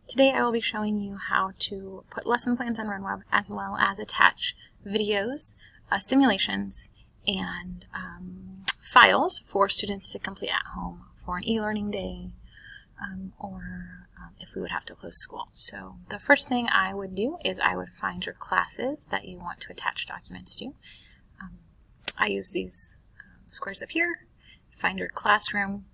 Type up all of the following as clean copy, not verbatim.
Today I will be showing you how to put lesson plans on RunWeb as well as attach videos, simulations, and files for students to complete at home for an e-learning day or if we would have to close school. So the first thing I would do is I would find your classes that you want to attach documents to. I use these squares up here. Find your classroom.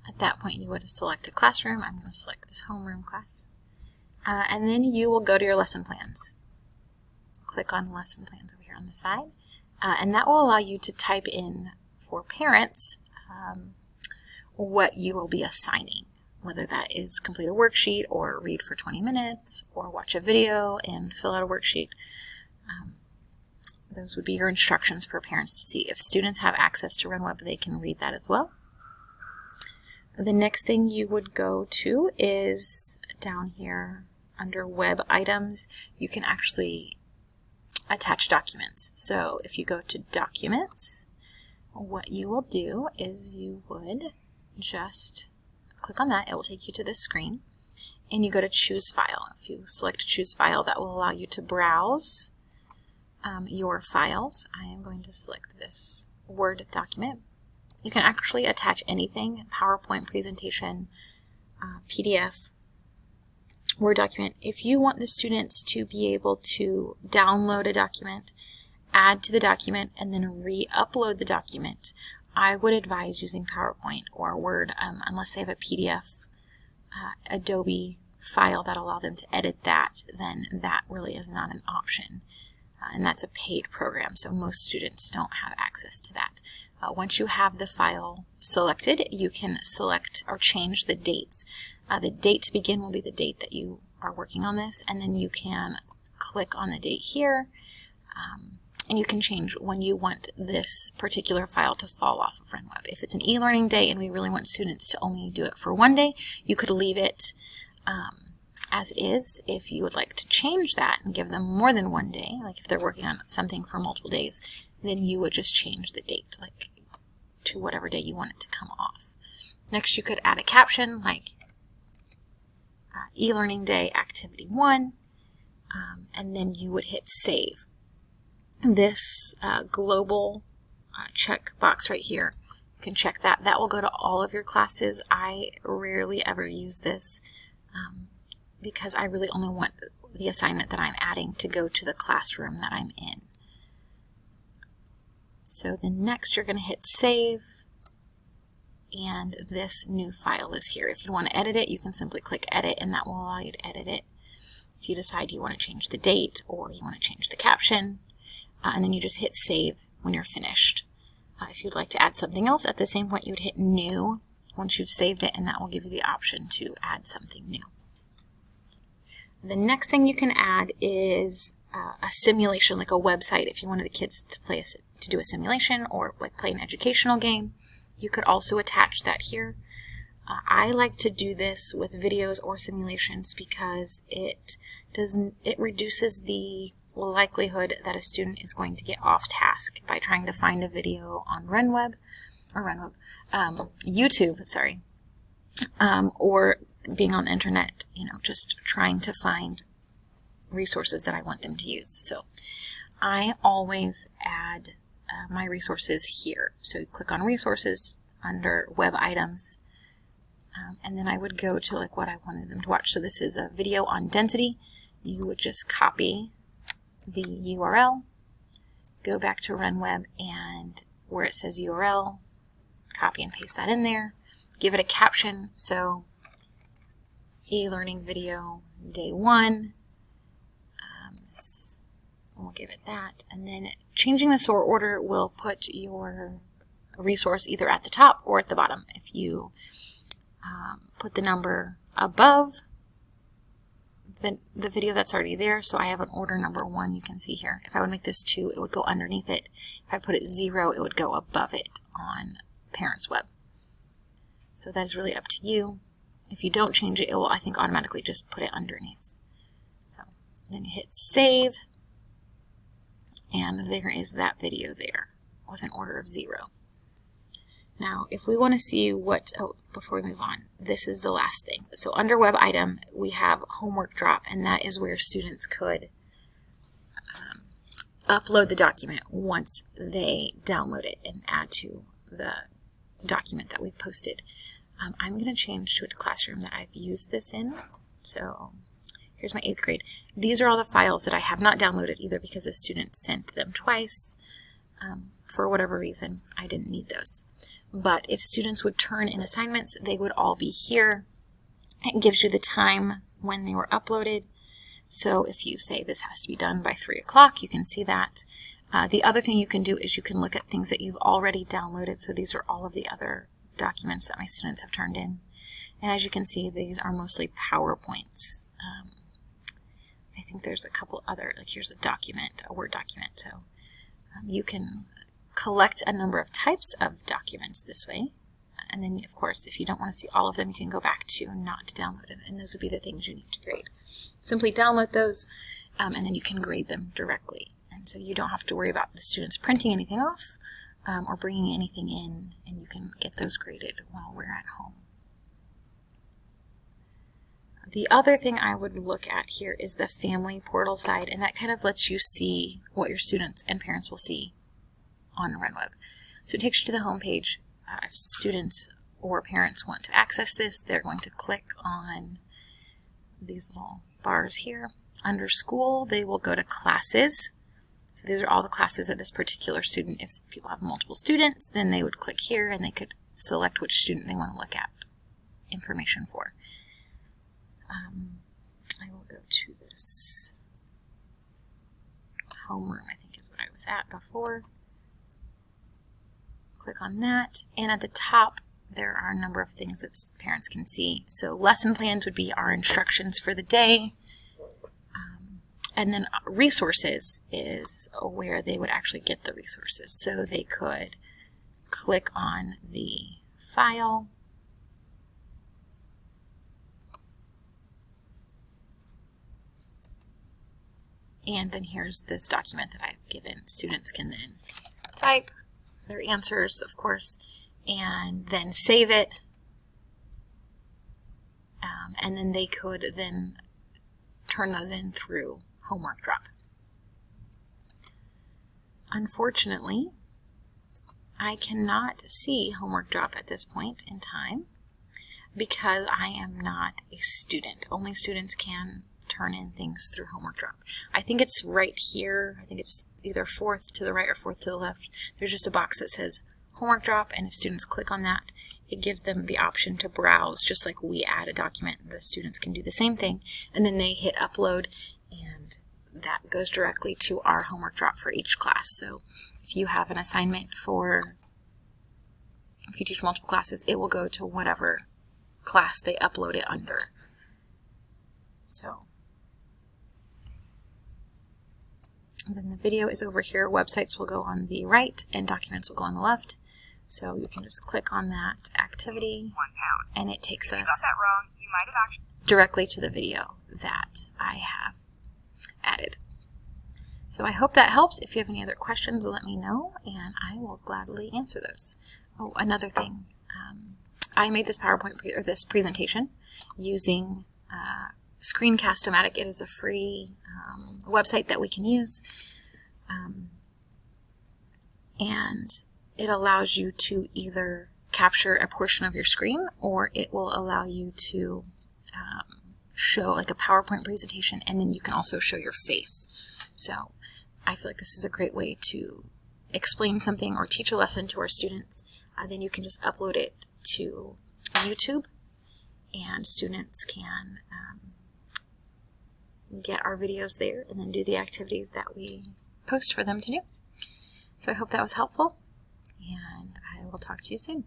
At that point, you would select a classroom. I'm going to select this homeroom class. And then you will go to your lesson plans. Click on lesson plans over here on the side. And that will allow you to type in for parents what you will be assigning, whether that is complete a worksheet or read for 20 minutes or watch a video and fill out a worksheet. Those would be your instructions for parents to see. If students have access to RunWeb, they can read that as well. The next thing you would go to is down here under web items. You can actually attach documents. So if you go to documents, what you will do is you would just click on that. It will take you to this screen and you go to choose file. If you select choose file, that will allow you to browse your files. I am going to select this Word document. You can actually attach anything, PowerPoint presentation, PDF, Word document. If you want the students to be able to download a document, add to the document, and then re-upload the document, I would advise using PowerPoint or Word unless they have a PDF, Adobe file that allow them to edit that, then that really is not an option. And that's a paid program, so most students don't have access to that. Once you have the file selected, you can select or change the dates. The date to begin will be the date that you are working on this, and then you can click on the date here, and you can change when you want this particular file to fall off of RunWeb. If it's an e-learning day and we really want students to only do it for one day, you could leave it as it is. If you would like to change that and give them more than one day, like if they're working on something for multiple days, then you would just change the date, like to whatever day you want it to come off. Next, you could add a caption like e-learning day activity 1, and then you would hit save. This global check box right here, you can check that. That will go to all of your classes. I rarely ever use this because I really only want the assignment that I'm adding to go to the classroom that I'm in. So then next you're going to hit save, and this new file is here. If you want to edit it, you can simply click edit and that will allow you to edit it. If you decide you want to change the date or you want to change the caption, and then you just hit save when you're finished. If you'd like to add something else, at the same point you would hit new once you've saved it, and that will give you the option to add something new. The next thing you can add is a simulation, like a website. If you wanted the kids to do a simulation or like play an educational game, you could also attach that here. I like to do this with videos or simulations because it reduces the likelihood that a student is going to get off task by trying to find a video on YouTube, sorry, or being on the internet, just trying to find resources that I want them to use. So I always add my resources here. So you click on resources under web items, and then I would go to like what I wanted them to watch. So this is a video on density. You would just copy the URL, go back to RunWeb, and where it says URL, copy and paste that in there, give it a caption. So e-learning video day 1, we'll give it that, and then changing the sort order will put your resource either at the top or at the bottom. If you put the number above the video that's already there, so I have an order number 1, you can see here. If I would make this 2, it would go underneath it. If I put it 0, it would go above it on Parents Web. So that is really up to you. If you don't change it, it will, I think, automatically just put it underneath. So then you hit save, and there is that video there with an order of 0. Now, if we want to see what, oh, before we move on, this is the last thing. So under web item, we have homework drop, and that is where students could upload the document once they download it and add to the document that we've posted. I'm going to change to a classroom that I've used this in. So here's my 8th grade. These are all the files that I have not downloaded either because the student sent them twice. For whatever reason, I didn't need those. But if students would turn in assignments, they would all be here. It gives you the time when they were uploaded. So if you say this has to be done by 3 o'clock, you can see that. The other thing you can do is you can look at things that you've already downloaded. So these are all of the other documents that my students have turned in. And as you can see, these are mostly PowerPoints. I think there's a couple other, like here's a document, a Word document. So you can collect a number of types of documents this way. And then, of course, if you don't want to see all of them, you can go back to not to download it. And those would be the things you need to grade. Simply download those, and then you can grade them directly. And so you don't have to worry about the students printing anything off or bringing anything in, and you can get those graded while we're at home. The other thing I would look at here is the family portal side, and that kind of lets you see what your students and parents will see on RunWeb. So it takes you to the home page. If students or parents want to access this, they're going to click on these little bars here. Under school, they will go to classes. So these are all the classes that this particular student, if people have multiple students, then they would click here and they could select which student they want to look at information for. I will go to this homeroom, I think is what I was at before. Click on that, and at the top there are a number of things that parents can see. So lesson plans would be our instructions for the day, and then resources is where they would actually get the resources. So they could click on the file, and then here's this document that I've given. Students can then type their answers, of course, and then save it, and then they could then turn those in through homework drop. Unfortunately, I cannot see homework drop at this point in time because I am not a student. Only students can turn in things through homework drop. I think it's right here. I think it's either 4th to the right or 4th to the left. There's just a box that says homework drop, and if students click on that, it gives them the option to browse. Just like we add a document, the students can do the same thing, and then they hit upload, and that goes directly to our homework drop for each class. So if you have an assignment if you teach multiple classes, it will go to whatever class they upload it under. So and then the video is over here. Websites will go on the right and documents will go on the left. So you can just click on that activity and it takes us directly to the video that I have added. So I hope that helps. If you have any other questions, let me know and I will gladly answer those. Oh, another thing. I made this PowerPoint or this presentation using Screencast-O-Matic. It is a free website that we can use, and it allows you to either capture a portion of your screen or it will allow you to show like a PowerPoint presentation, and then you can also show your face. So I feel like this is a great way to explain something or teach a lesson to our students. Then you can just upload it to YouTube and students can get our videos there and then do the activities that we post for them to do. So I hope that was helpful, and I will talk to you soon.